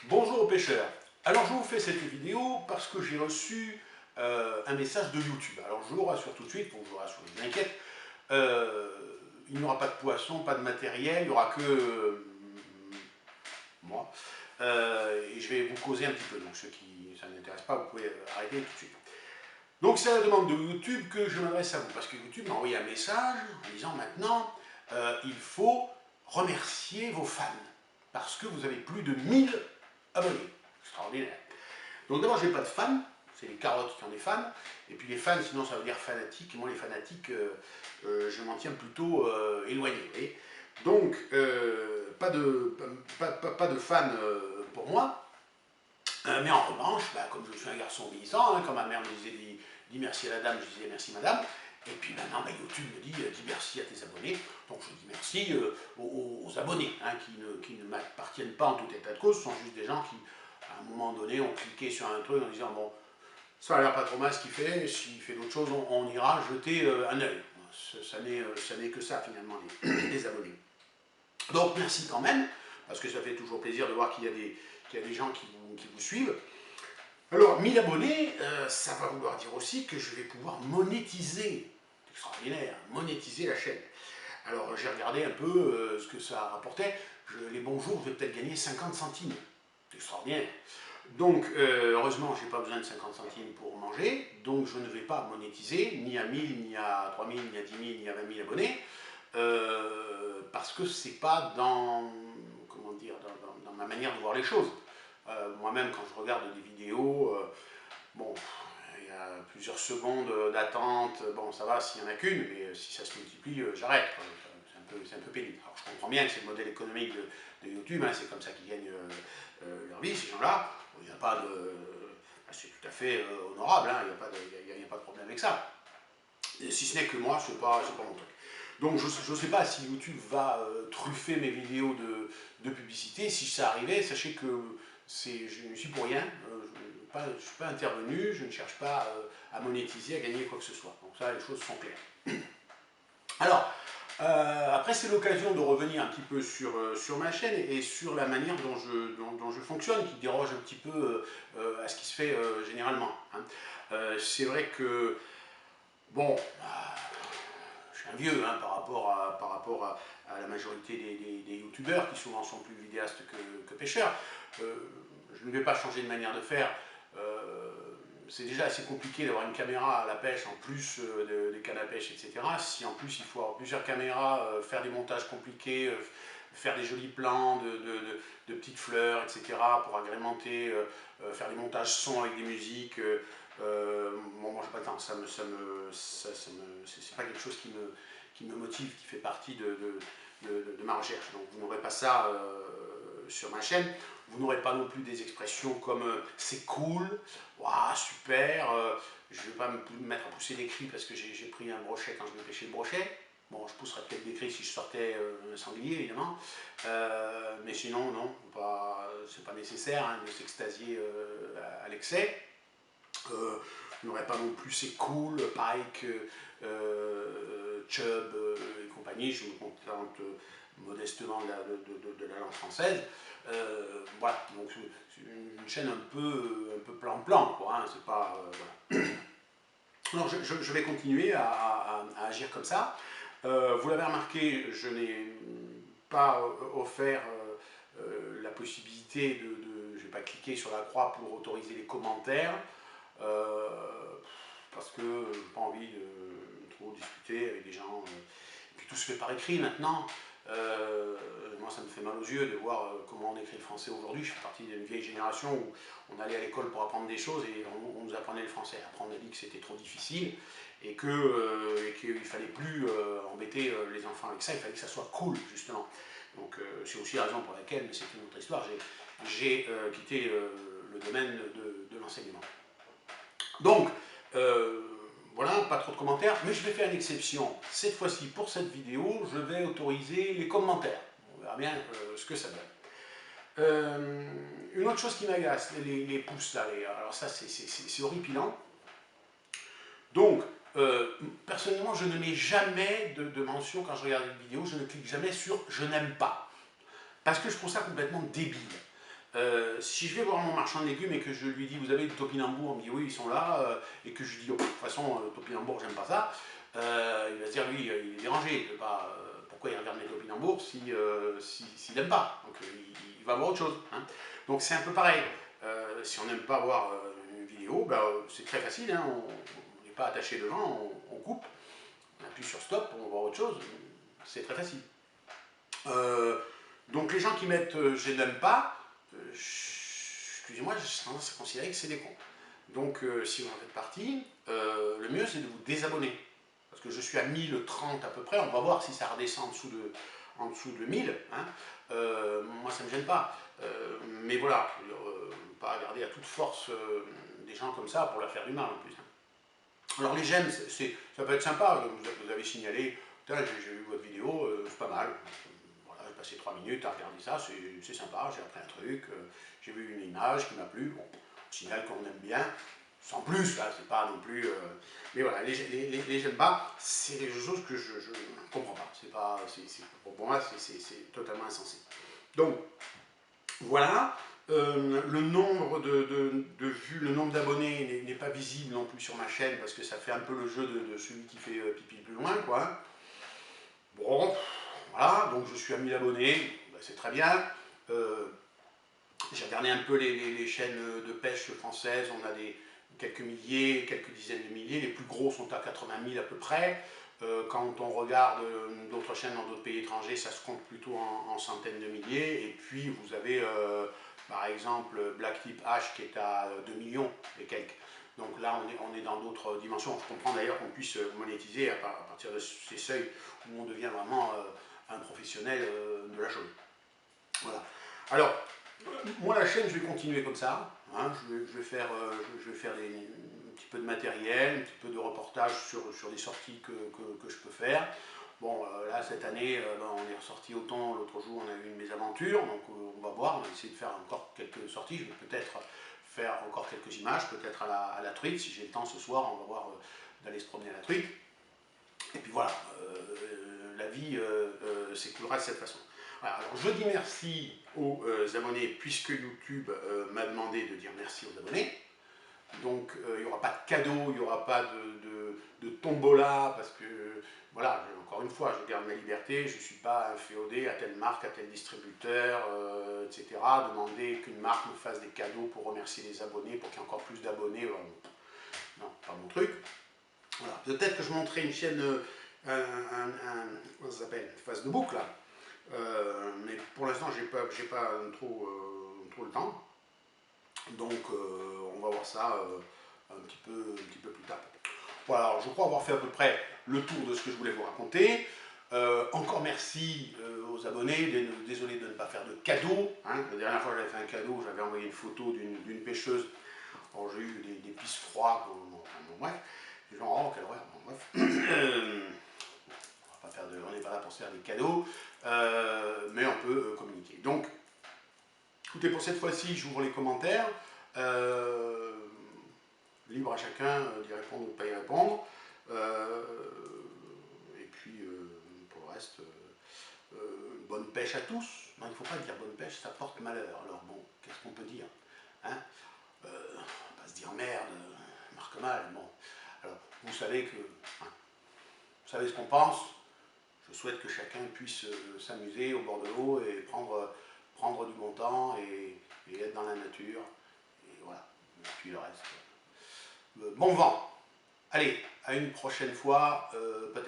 Bonjour aux pêcheurs. Alors je vous fais cette vidéo parce que j'ai reçu un message de YouTube. Alors je vous rassure tout de suite, pour que je vous rassure, je m'inquiète, il n'y aura pas de poisson, pas de matériel, il n'y aura que moi. Et je vais vous causer un petit peu, donc ceux qui ça n'intéresse pas, vous pouvez arrêter tout de suite. Donc c'est à la demande de YouTube que je m'adresse à vous, parce que YouTube m'a envoyé un message en disant maintenant, il faut remercier vos fans, parce que vous avez plus de 1000 abonnés. Extraordinaire. Donc d'abord, j'ai pas de fans, c'est les carottes qui ont des fans, et puis les fans, sinon ça veut dire fanatiques, et moi les fanatiques, je m'en tiens plutôt éloigné. Voyez. Donc, pas de fans pour moi, mais en revanche, bah, comme je suis un garçon obéissant, hein, quand ma mère me disait dis merci à la dame, je disais merci madame, et puis maintenant bah, YouTube me dit dis merci à tes abonnés, donc je dis merci aux abonnés, hein, qui ne m'appartiennent pas en tout état de cause, ce sont juste des gens qui, à un moment donné, ont cliqué sur un truc en disant bon, ça a l'air pas trop mal ce qu'il fait, s'il fait d'autres choses, on ira jeter un œil. Ça n'est que ça finalement, les abonnés. Donc merci quand même, parce que ça fait toujours plaisir de voir qu'il y a des gens qui vous suivent. Alors, 1000 abonnés, ça va vouloir dire aussi que je vais pouvoir monétiser, c'est extraordinaire, monétiser la chaîne. Alors, j'ai regardé un peu ce que ça rapportait. Les bons jours, je vais peut-être gagner 50 centimes. C'est extraordinaire. Donc, heureusement, je n'ai pas besoin de 50 centimes pour manger, donc je ne vais pas monétiser, ni à 1000, ni à 3000, ni à 10 000, ni à 20 000 abonnés, parce que c'est pas dans, comment dire, dans ma manière de voir les choses. Moi-même, quand je regarde des vidéos, bon, il y a plusieurs secondes d'attente, bon, ça va s'il n'y en a qu'une, mais si ça se multiplie, j'arrête. C'est un peu pénible. Alors, je comprends bien que c'est le modèle économique de YouTube, hein, c'est comme ça qu'ils gagnent leur vie, ces gens-là. Il n'y a pas de... C'est tout à fait honorable, hein, il n'y a pas de problème avec ça. Et si ce n'est que moi, ce n'est pas mon truc. Donc je ne sais pas si YouTube va truffer mes vidéos de publicité. Si ça arrivait, sachez que je ne suis pour rien. Je ne suis pas intervenu, je ne cherche pas à monétiser, à gagner quoi que ce soit. Donc ça, les choses sont claires. Alors, après c'est l'occasion de revenir un petit peu sur ma chaîne et sur la manière dont je fonctionne, qui déroge un petit peu à ce qui se fait généralement. Hein. C'est vrai que, bon, je suis un vieux hein, par rapport à la majorité des youtubeurs qui souvent sont plus vidéastes que pêcheurs. Je ne vais pas changer de manière de faire. C'est déjà assez compliqué d'avoir une caméra à la pêche en plus des cannes à pêche, etc. Si en plus il faut avoir plusieurs caméras, faire des montages compliqués, faire des jolis plans de petites fleurs, etc. pour agrémenter, faire des montages son avec des musiques. Bon, moi j'ai pas le temps, c'est pas quelque chose qui me motive, qui fait partie de ma recherche. Donc vous n'aurez pas ça sur ma chaîne. Vous n'aurez pas non plus des expressions comme c'est cool, waouh, super, je ne vais pas me mettre à pousser des cris parce que j'ai pris un brochet quand je vais pêcher le brochet. Bon, je pousserais peut-être des cris si je sortais un sanglier, évidemment. Mais sinon, non, c'est pas nécessaire hein, de s'extasier à l'excès. Vous n'aurez pas non plus c'est cool, Pike, Chubb et compagnie. Je me contente modestement de la langue française. Voilà, donc c'est une chaîne un peu plan-plan, quoi. Hein, c'est pas, voilà. Alors je vais continuer à agir comme ça. Vous l'avez remarqué, je n'ai pas offert la possibilité je n'ai pas cliqué sur la croix pour autoriser les commentaires. Parce que je n'ai pas envie de trop discuter avec des gens. Et puis tout se fait par écrit maintenant. Moi ça me fait mal aux yeux de voir comment on écrit le français aujourd'hui. Je fais partie d'une vieille génération où on allait à l'école pour apprendre des choses et on nous apprenait le français. Après on a dit que c'était trop difficile et qu'il ne fallait plus embêter les enfants avec ça, il fallait que ça soit cool justement. Donc c'est aussi la raison pour laquelle, mais c'est une autre histoire, j'ai quitté le domaine de l'enseignement. Donc, voilà, pas trop de commentaires, mais je vais faire une exception. Cette fois-ci, pour cette vidéo, je vais autoriser les commentaires. On verra bien ce que ça donne. Une autre chose qui m'agace, les pouces là, alors ça c'est horripilant. Donc, personnellement, je ne mets jamais de mention quand je regarde une vidéo, je ne clique jamais sur « je n'aime pas ». Parce que je trouve ça complètement débile. Si je vais voir mon marchand de légumes et que je lui dis vous avez du topinambour, il me dit oui ils sont là, et que je lui dis oh, de toute façon topinambour j'aime pas ça, il va se dire lui il est dérangé, il veut pas, pourquoi il regarde mes topinambours s'il n'aime pas, donc il va voir autre chose. Hein. Donc c'est un peu pareil, si on n'aime pas voir une vidéo, ben, c'est très facile, hein, on n'est pas attaché devant, on coupe, on appuie sur stop, on voit autre chose, c'est très facile. Donc les gens qui mettent je n'aime pas, excusez-moi, j'ai tendance à considérer que c'est des cons. Donc si vous en faites partie, le mieux c'est de vous désabonner. Parce que je suis à 1030 à peu près, on va voir si ça redescend en dessous de 1000. Hein. Moi ça ne me gêne pas. Mais voilà, pas regarder à toute force des gens comme ça pour leur faire du mal en plus. Hein. Alors les j'aime, ça peut être sympa, vous avez signalé, j'ai vu votre vidéo, c'est pas mal. J'ai passé 3 minutes à regarder ça, c'est sympa, j'ai appris un truc, j'ai vu une image qui m'a plu, bon, on signale qu'on aime bien, sans plus, là, c'est pas non plus... mais voilà, les j'aime pas, c'est des choses que je ne comprends pas, pour moi, c'est totalement insensé. Donc, voilà, le nombre de vues, le nombre d'abonnés n'est pas visible non plus sur ma chaîne, parce que ça fait un peu le jeu de celui qui fait pipi plus loin, quoi. Bon... Voilà, donc je suis à 1000 abonnés, ben c'est très bien. J'ai regardé un peu les chaînes de pêche françaises, on a quelques milliers, quelques dizaines de milliers, les plus gros sont à 80 000 à peu près. Quand on regarde d'autres chaînes dans d'autres pays étrangers, ça se compte plutôt en centaines de milliers. Et puis vous avez par exemple Black Tip H qui est à 2 millions et quelques. Donc là, on est dans d'autres dimensions. Je comprends d'ailleurs qu'on puisse monétiser à partir de ces seuils où on devient vraiment un professionnel de la chose. Voilà. Alors, moi la chaîne, je vais continuer comme ça. Hein, je vais faire un petit peu de matériel, un petit peu de reportage sur des sorties que je peux faire. Bon, là, cette année, on est ressorti au temps, l'autre jour, on a eu une mésaventure, donc on va voir, on va essayer de faire encore quelques sorties. Je vais peut-être faire encore quelques images, peut-être à la truite, si j'ai le temps ce soir, on va voir d'aller se promener à la truite. Et puis voilà, la vie s'écoulera de cette façon. Voilà, alors je dis merci aux abonnés, puisque YouTube m'a demandé de dire merci aux abonnés. Donc il n'y aura pas de cadeau, il n'y aura pas de tombola, parce que, voilà, encore une fois, je garde ma liberté, je ne suis pas inféodé à telle marque, à tel distributeur, etc. Demander qu'une marque me fasse des cadeaux pour remercier les abonnés, pour qu'il y ait encore plus d'abonnés, non, pas mon truc. Voilà. Peut-être que je montrerai une chaîne, comment ça s'appelle, face de boucle, là. Mais pour l'instant, j'ai pas trop le temps. Donc, on va voir ça un petit peu plus tard. Voilà, alors je crois avoir fait à peu près le tour de ce que je voulais vous raconter. Encore merci aux abonnés, désolé de ne pas faire de cadeau. Hein. La dernière fois que j'avais fait un cadeau, j'avais envoyé une photo d'une pêcheuse. Alors j'ai eu des pistes froides, bon, bref. Les gens, oh, quelle horreur, bon, bref. On n'est pas là pour se faire des cadeaux, mais on peut communiquer. Donc, écoutez, pour cette fois-ci, j'ouvre les commentaires. Libre à chacun d'y répondre ou de ne pas y répondre. Et puis, pour le reste, bonne pêche à tous. Non, il ne faut pas dire bonne pêche, ça porte malheur. Alors bon, qu'est-ce qu'on peut dire, hein, on va pas se dire merde, marque mal. Bon, alors vous savez que, hein, vous savez ce qu'on pense. Je souhaite que chacun puisse s'amuser au bord de l'eau et prendre du bon temps et être dans la nature. Et voilà, et puis le reste. Bon vent. Allez, à une prochaine fois, peut-être.